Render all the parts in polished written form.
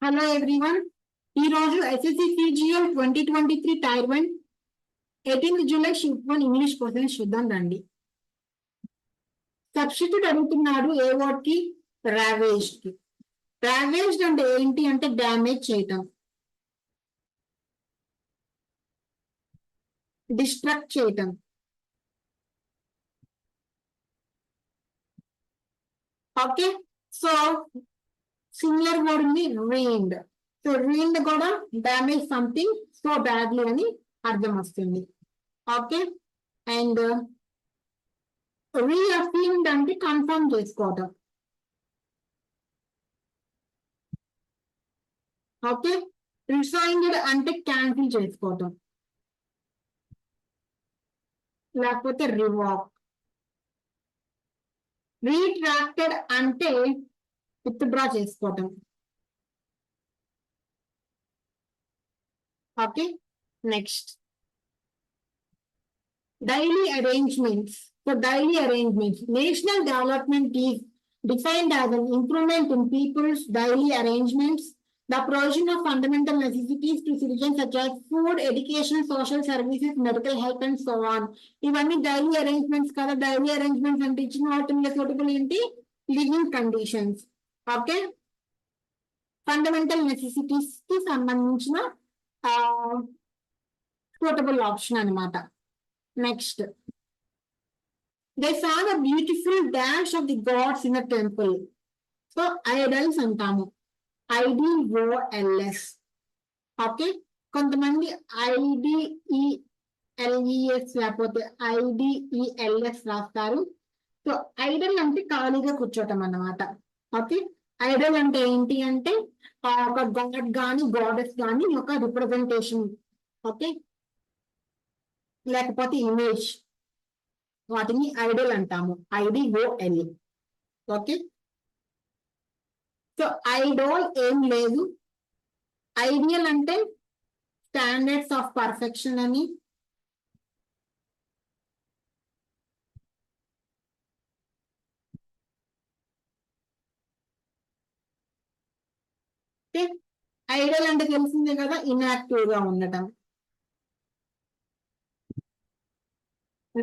Hello everyone. ఈరోజు SSC CGL 2023 tier 1 18th July shift 1 English questions చూద్దాం రండి. Substitute అడుగుతున్నాడు ఏ వర్డ్ కి? రావేజ్డ్ కి. రావేజ్డ్ అంటే ఏంటి అంటే డ్యామేజ్ చేయటం, డిస్ట్రక్ట్ చేయటం. ఓకే, సో సిమిలర్ వర్డ్ ఉంది ruined. సో ruined కూడా డ్యామేజ్ సంథింగ్ సో బ్యాడ్లీ అని అర్థం వస్తుంది. ఓకే, అండ్ రీఅఫర్మ్డ్ అంటే కన్ఫర్మ్ చేసుకోవటం. ఓకే, రిసైన్డ్ అంటే క్యాన్సిల్ చేసుకోవటం లేకపోతే రివాక్. రీట్రాక్టెడ్ అంటే విత్డ్రా చేసుకోవటం. Okay, next daily arrangements. So daily arrangements, national development is defined as an improvement in people's daily arrangements, the provision of fundamental necessities to citizens such as food, education, social services, medical help and so on. ఇవన్నీ daily arrangements కదా. Daily arrangements అంటే ఇచ్చిన వాటిలో suitable ఏంటి? Living conditions. Okay, fundamental necessities కి సంబంధించిన suitable option అనమాట. Next, they saw the beautiful dash of the gods in the temple. So idols అంటాము, IDOLS. ఓకే, కొంతమంది IDELES లేకపోతే IDELS రాస్తారు. సో ఐడల్ అంటే ఖాళీగా కూర్చోటం అన్నమాట. ఓకే, ఐడల్ అంటే ఏంటి అంటే ఒక గాడ్ గాని గాడెస్ గాని ఒక రిప్రజెంటేషన్. ఓకే, లేకపోతే ఇమేజ్, వాటిని ఐడల్ అంటాము, IDOL. ఓకే, సో ఐడోల్ ఏం లేదు. ఐడియల్ అంటే స్టాండర్డ్స్ ఆఫ్ పర్ఫెక్షన్ అని. ఐడల్ అంటే తెలిసిందే కదా, ఇన్యాక్టివ్ గా ఉండటం.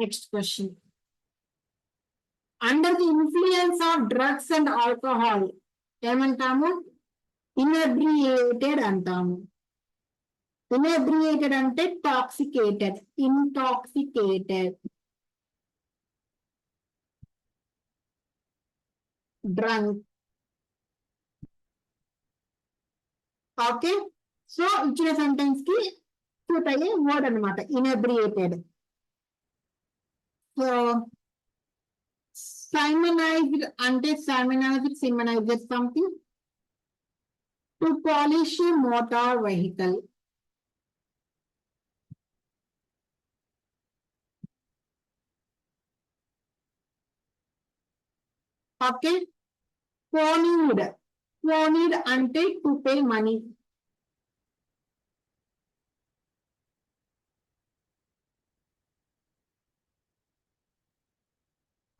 Next question, under the influence of drugs and alcohol ఏమంటాము? ఇన్ఎబ్రియేటెడ్ అంటాము. ఇన్ఎబ్రియేటెడ్ అంటే toxicated, intoxicated. Drunk. Okay, so ఇచ్చిన సెంటెన్స్ కి సూట్ అయ్యే వర్డ్ అనమాట ఇన్ఎబ్రియేటెడ్. సో సైమనైజ్డ్ అంటే simonized something to polish motor vehicle. Okay, ponied అంటే టు పే మనీ.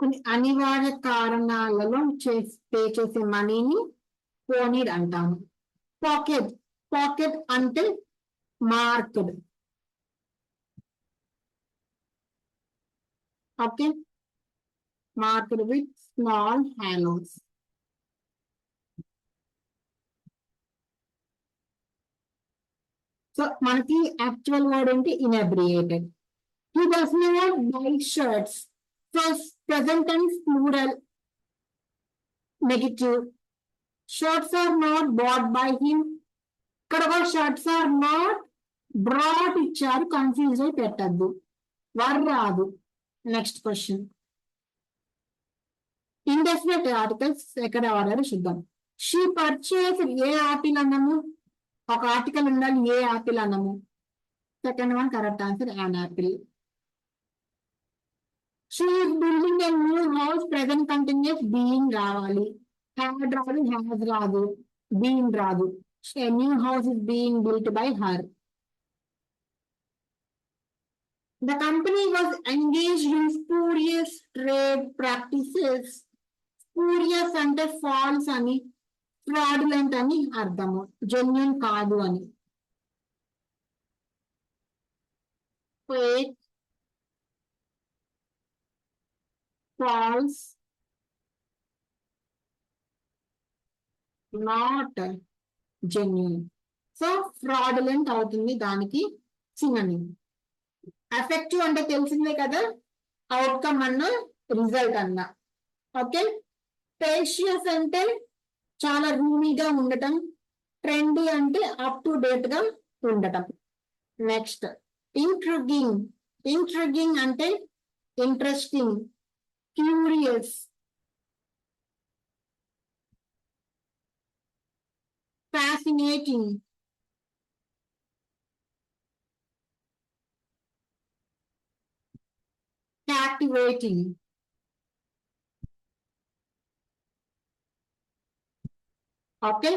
కొన్ని అనివార్య కారణాలలో పే చేసే మనీని పోనీడ్ అంటాము. పాకెట్ అంటే marked. Okay, marked with small hollows. So మనకి యాక్చువల్ వర్డ్ ఏంటి? Inebriated. He does not buy shirts. So present tense plural negative. Shirts are not bought by him. ఇక్కడ కూడా షర్ట్స్ ఆర్ నాట్ బ్రాట్ ఇచ్చారు, confuse అయి పెట్టద్దు, వర్ రాదు. Next question, indefinite articles ఎక్కడ వాడారో చూద్దాం. షీ పర్చేస్ ఏ ఆర్టికల్ అన్నాము? ఒక ఆర్టికల్ ఉండాలి, ఏ ఆపిల్ అన్నాము? Second one correct answer, an apple. She is building a new house, present continuous being రావాలి. హ్యాడ్ రాదు, హ్యాస్ రాదు, బీయింగ్ రాదు. A new house is being built by her. The company was engaged in spurious trade practices. Spurious అంటే false అని. Fraudulent అని అర్థము, genuine కాదు అని. Fake, false, not genuine. So fraudulent అవుతుంది దానికి సినోనిమ్. ఎఫెక్టివ్ అంటే తెలిసిందే కదా, అవుట్కమ్ అన్న రిజల్ట్ అన్న. ఓకే, స్పేషియస్ అంటే చాలా రూమీగా ఉండటం, ట్రెండీ అంటే అప్ టు డేట్ గా ఉండటం. Next intriguing. ఇంట్రిగింగ్ అంటే interesting, curious, fascinating, captivating. Okay,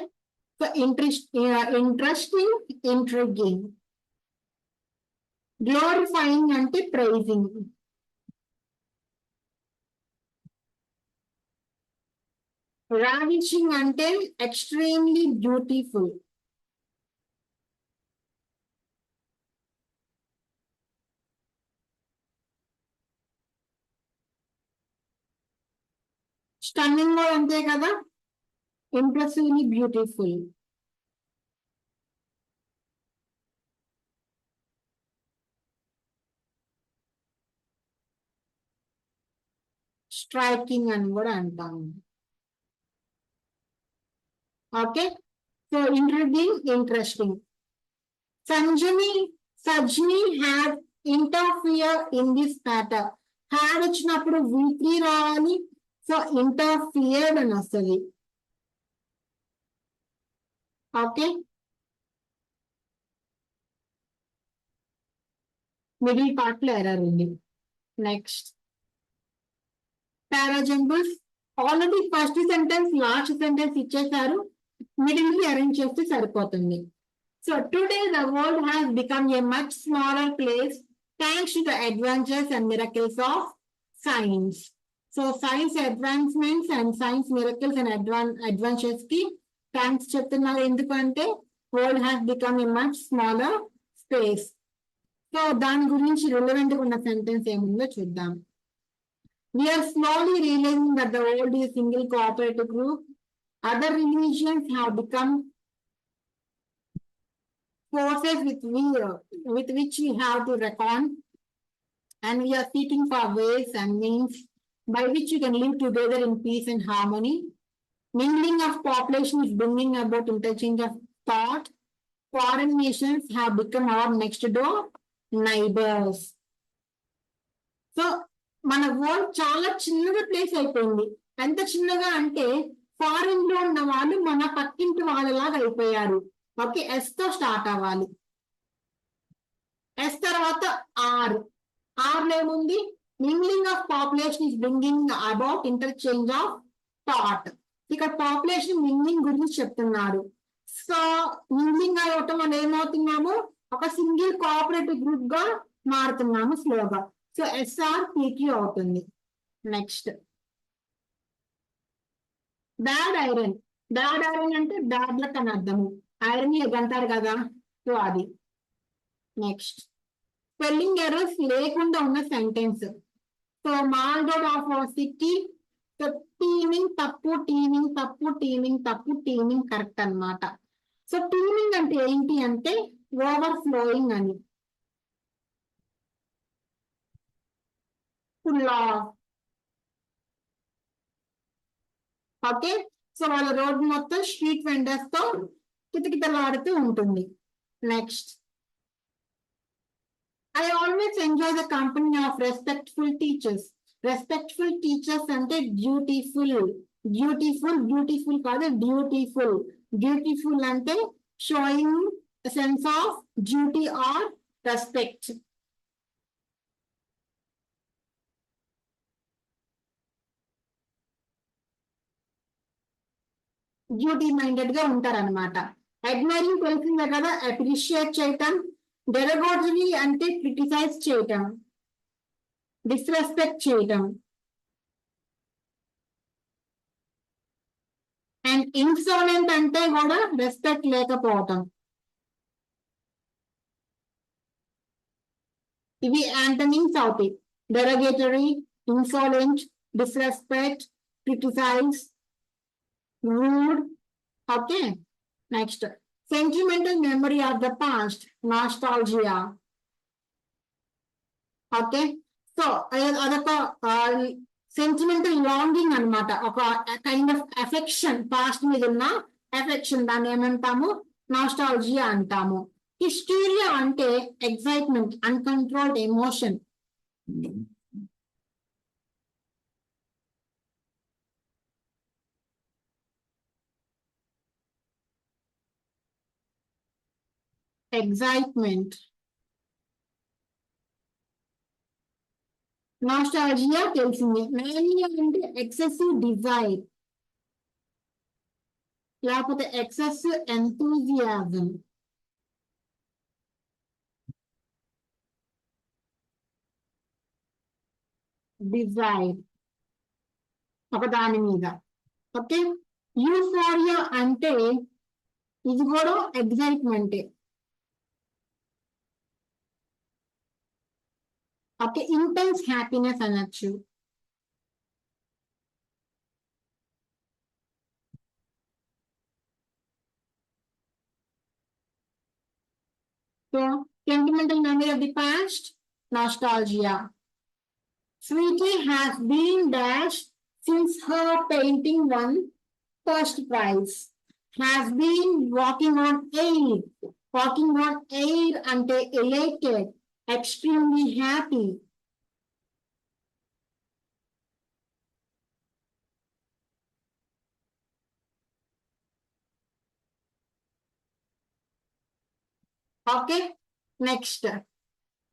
so interesting, intriguing. Glorifying అంటే praising. Ravishing అంటే extremely beautiful. Stunning అంతే కదా, impressively beautiful. Striking అని కూడా అంటాము. Okay, so intriguing, interesting. Sajni had interfere in this matter. Had వచ్చినప్పుడు V3 రావాలి, సో interfered అని వస్తుంది. ఓకే, మిడిల్ పార్ట్ లో ఎర్రర్ ఉంది. Next parajumbles. Already first sentence last sentence ఇచ్చేసారు, మిడిల్ ని అరేంజ్ చేస్తే సరిపోతుంది. So today the world has become a much smaller place thanks to the adventures and miracles of science. So science advancements and science miracles and adventures కి thanks చెప్తున్నారు. ఎందుకంటే world has become a much smaller space. So దాని గురించి relevant గా ఉన్న sentence ఏముందో చూద్దాం. We are slowly realizing that the world is a single cooperative group. Other religions have become forces with which we have to reckon, and we are seeking for ways and means by which we can live together in peace and harmony. Mingling of population is bringing about interchange of thought. Foreign nations have become our next door neighbors. So మన world చాలా చిన్నగా place అయిపోయింది. ఎంత చిన్నగా అంటే foreign లో ఉన్న వాళ్ళు మన పక్కింటి వాళ్ళలాగా అయిపోయారు. ఓకే, ఎస్ తో స్టార్ట్ అవ్వాలి. ఎస్ తర్వాత ఆర్. ఆర్ ఏముంది, mingling of population is bringing about interchange of thought. ఇక్కడ పాపులేషన్ మింగ్లింగ్ గురించి చెప్తున్నారు. సో మింగ్లింగ్ అవ్వటం వల్ల ఏమవుతున్నాము, ఒక సింగిల్ కోఆపరేటివ్ గ్రూప్ గా మారుతున్నాము స్లోగా. సో ఎస్ఆర్ పీక్యూ అవుతుంది. Next bad iron. Bad iron అంటే బ్యాడ్ లక్ అని అర్థము, ఐరన్ అంటారు కదా, సో అది. నెక్స్ట్ స్పెల్లింగ్ ఎర్రర్స్ లేకుండా ఉన్న sentence. So mall road of city, so teeming తప్పు, టీమింగ్ తప్పు, టీమింగ్ తప్పు, టీమింగ్ కరెక్ట్ అన్నమాట. సో టీమింగ్ అంటే ఏంటి అంటే ఓవర్ ఫ్లోయింగ్ అని. ఓకే, సో వాళ్ళ రోడ్ మొత్తం స్ట్రీట్ వెండర్స్ తో కితకితలాడుతూ ఉంటుంది. Next I always enjoy the company of respectful teachers. Respectful teachers అంటే బ్యూటిఫుల్. బ్యూటిఫుల్, బ్యూటిఫుల్ కాదు, బ్యూటిఫుల్. బ్యూటిఫుల్ అంటే showing sense of duty or respect. Duty minded గా ఉంటారనమాట. అడ్మైరింగ్ తెలిసిందే కదా, అప్రిషియేట్ చేయటం. డెరగోటరీ అంటే క్రిటిసైజ్ చేయటం, డిస్రెస్పెక్ట్ చేయటం. అండ్ ఇన్సోలెంట్ అంటే కూడా రెస్పెక్ట్ లేకపోవటం. ఇవి యాంటనిమ్స్ అవుతాయి. Derogatory, insolent, disrespect, criticise, rude. Okay, next sentimental memory of the past, nostalgia. Okay, so అదొక సెంటిమెంటల్ లాంగింగ్ అనమాట, ఒక కైండ్ ఆఫ్ ఎఫెక్షన్, పాస్ట్ మీద ఉన్న ఎఫెక్షన్, దాన్ని ఏమంటాము, నాస్టాలజియా అంటాము. హిస్టీరియా అంటే excitement, uncontrolled emotion. Excitement. Nostalgia తెలిసింది. మేనియా అంటే ఎక్సెసివ్ డిజైర్, లేకపోతే ఎక్సెసివ్ ఎంతూజియాజం. డిజైర్ ఒక దాని మీద. ఓకే, యూఫోరియా అంటే ఇది కూడా ఎగ్జైట్మెంటే. ఓకే, ఇంటెన్స్ హ్యాపీనెస్ అనొచ్చు. So sentimental memory of the past, nostalgia. Sweetie has been dash since her painting won first prize. Has been walking on air. Walking on air ante elated, extremely happy. Okay, next.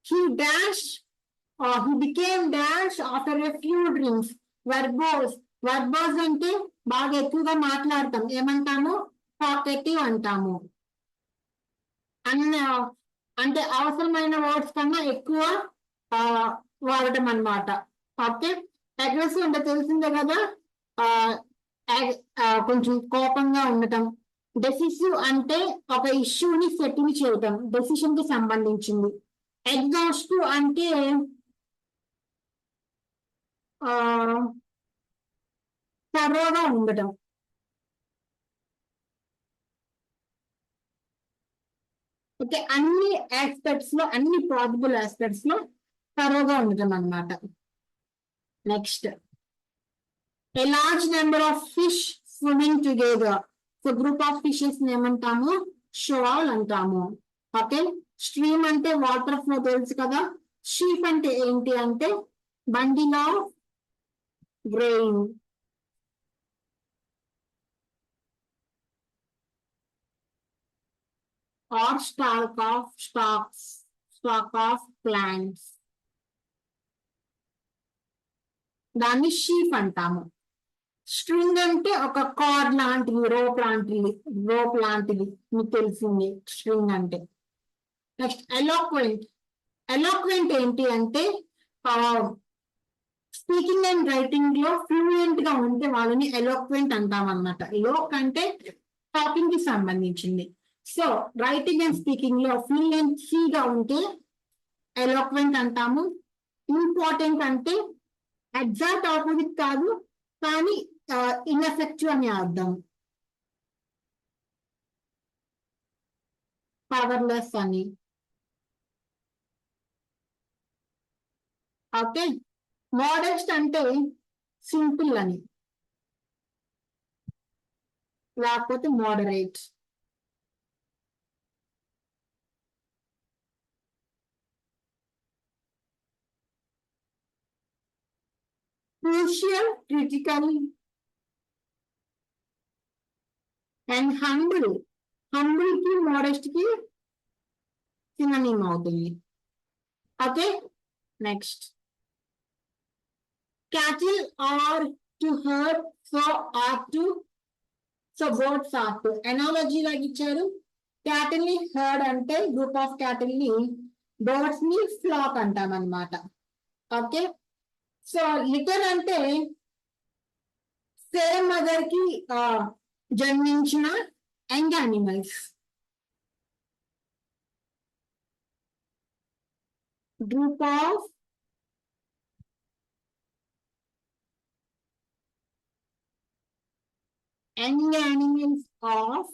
He dashed, he became dash after a few drinks. Verbose. Verbose అంటే బాగా ఎక్కువగా మాట్లాడతాం, ఏమంటాము, talkative అంటాము. అంటే అవసరమైన words కన్నా ఎక్కువ వాడటం అన్నమాట. ఓకే, అగ్రెసివ్ అంటే తెలిసిందే కదా, కొంచెం కోపంగా ఉండటం. డెసిసివ్ అంటే ఒక ఇష్యూని సెటిల్ చేయటం, డెసిషన్ కి సంబంధించింది. ఎగ్జాస్టివ్ అంటే థరోగా ఉండటం. ఓకే, అన్ని ఆస్పెక్ట్స్ లో, అన్ని పాసిబుల్ ఆస్పెక్ట్స్ లో థరోగా ఉండటం అన్నమాట. Next, a large number of fish swimming together. So group of fishes ఏమంటాము, షోల్ అంటాము. ఓకే, స్ట్రీమ్ అంటే వాటర్ ఫ్లో తెలుసు కదా. షీప్ అంటే ఏంటి అంటే bundle of grain. Or stack of plants, దాన్ని షీప్ అంటాము. స్ట్రింగ్ అంటే ఒక కార్డ్ లాంటిది, రోప్ లాంటిది మీకు తెలిసింది స్ట్రింగ్ అంటే. Next, eloquent. ఎలోక్వెంట్ ఏంటి అంటే స్పీకింగ్ అండ్ రైటింగ్ లో ఫ్లూయెంట్ గా ఉంటే వాళ్ళని ఎలోక్వెంట్ అంటాం అన్నమాట. లోక్ అంటే టాకింగ్ కి సంబంధించింది. సో రైటింగ్ అండ్ స్పీకింగ్ లో ఫ్లూయెన్సీగా ఉంటే ఎలోక్వెంట్ అంటాము. ఇంపార్టెంట్ అంటే ఎగ్జాక్ట్ ఆపోజిట్ కాదు, కానీ ఇన్ఎఫెక్టివ్ అని అర్థం. పవర్లెస్ అని. ఓకే, మోడెస్ట్ అంటే సింపుల్ అని, లేకపోతే moderate. Crucial, critical and humble. Humble కి మోడెస్ట్ కి సినోనిమ్ అవుతుంది. Okay, next, cattle are to herd, so are to, so boats are to. Analogy లాగా ఇచ్చారు. క్యాటిల్ ని హర్డ్ అంటే గ్రూప్ ఆఫ్ క్యాటిల్ ని, బర్డ్స్ ని ఫ్లాక్ అంటాం అన్నమాట. ఓకే, సో లిటర్ అంటే సేమ్ మదర్ కి జన్మించిన young animals. Group of young animals of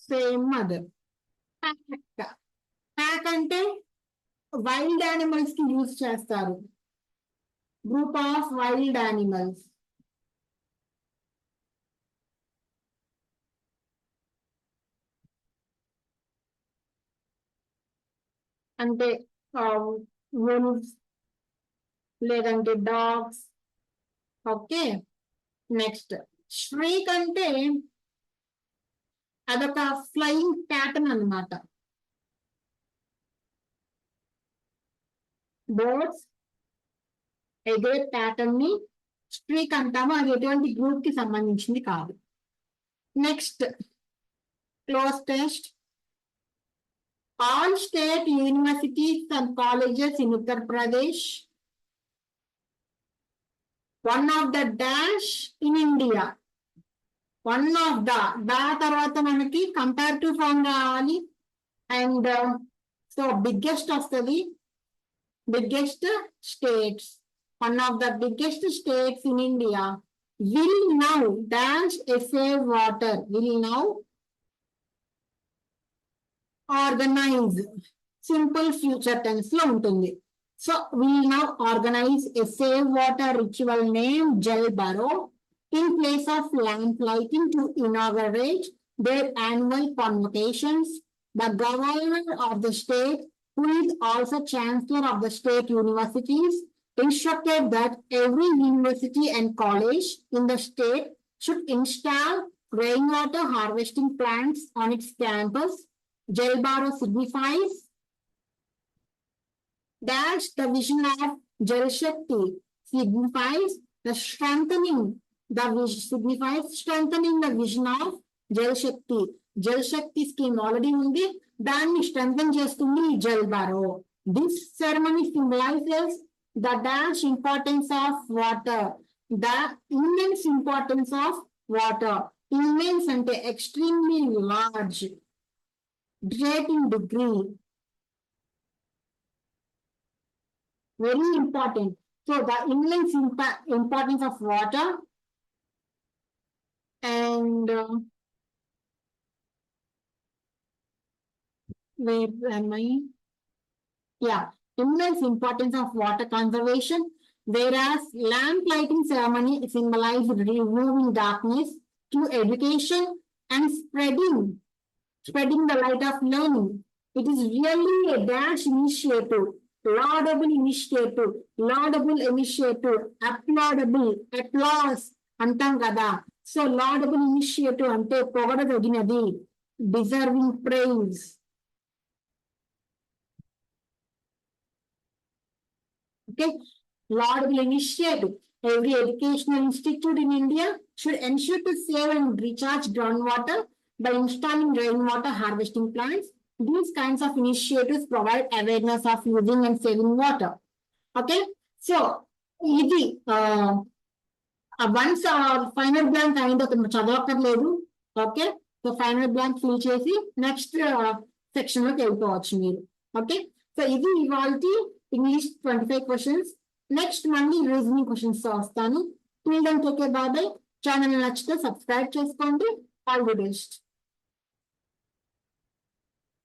same mother. Pack అంటే వైల్డ్ యానిమల్స్ కి యూజ్ చేస్తారు. Group of wild animals. అంటే wolves లేదంటే డాగ్స్. ఓకే, నెక్స్ట్ ష్రీక్ అంటే అదొక ఫ్లయింగ్ ప్యాటర్న్ అన్నమాట. బర్డ్స్ ఎగరే ప్యాటర్న్ ని స్ట్రీక్ అంటాము. అది ఎటువంటి గ్రూప్ కి సంబంధించింది కాదు. Next cloze test. All state universities and colleges in Uttar Pradesh, one of the dash in India. One of the తర్వాత మనకి కంపారిటివ్ ఫార్మ్ రావాలి. అండ్ సో బిగ్గెస్ట్ వస్తుంది. Biggest states. One of the biggest states in India will now dash a save water. Will now organize. Simple future tense లో ఉంటుంది. So will now organize a save water ritual named Jal Baro in place of lamplighting to inaugurate their annual convocations. The governor of the state, who is also chancellor of the state universities, instructed that every university and college in the state should install rainwater harvesting plants on its campus. Jal Baro signifies dash the vision of Jal Shakti, signifies the strengthening. Signifies strengthening the vision of Jal Shakti. Jal Shakti scheme already ఉంది, దాన్ని strengthen చేస్తుంది Jal Baro. This ceremony symbolizes the dash importance of water, the immense importance of water. Immense అంటే extremely large, great in degree, very important. So the immense importance of water and where am I? Yeah, immense importance of water conservation. Whereas lamp lighting ceremony symbolizes removing darkness through education and spreading the light of learning. It is really a dash initiative, laudable initiative, applaudable, applause అంటాం కదా. So laudable initiative అంటే పొగడదగినది, deserving praise. Okay, laudable initiative. Every educational institute in India should ensure to save and recharge groundwater by installing rainwater harvesting plants. These kinds of initiatives provide awareness of using and saving water. Okay, so ఇది once final blank అయిందో చదవక్కర్లేదు. Okay, so final blank fill చేసి next section లోకి వెళ్ళిపోవచ్చు మీరు. Okay, so ఇది ఇవాళ English 25 questions. Next మళ్ళీ రీజనింగ్ క్వశ్చన్స్ తో వస్తాను. Till then take care, bye bye. Channel నచ్చితే సబ్స్క్రైబ్ చేసుకోండి. All the best.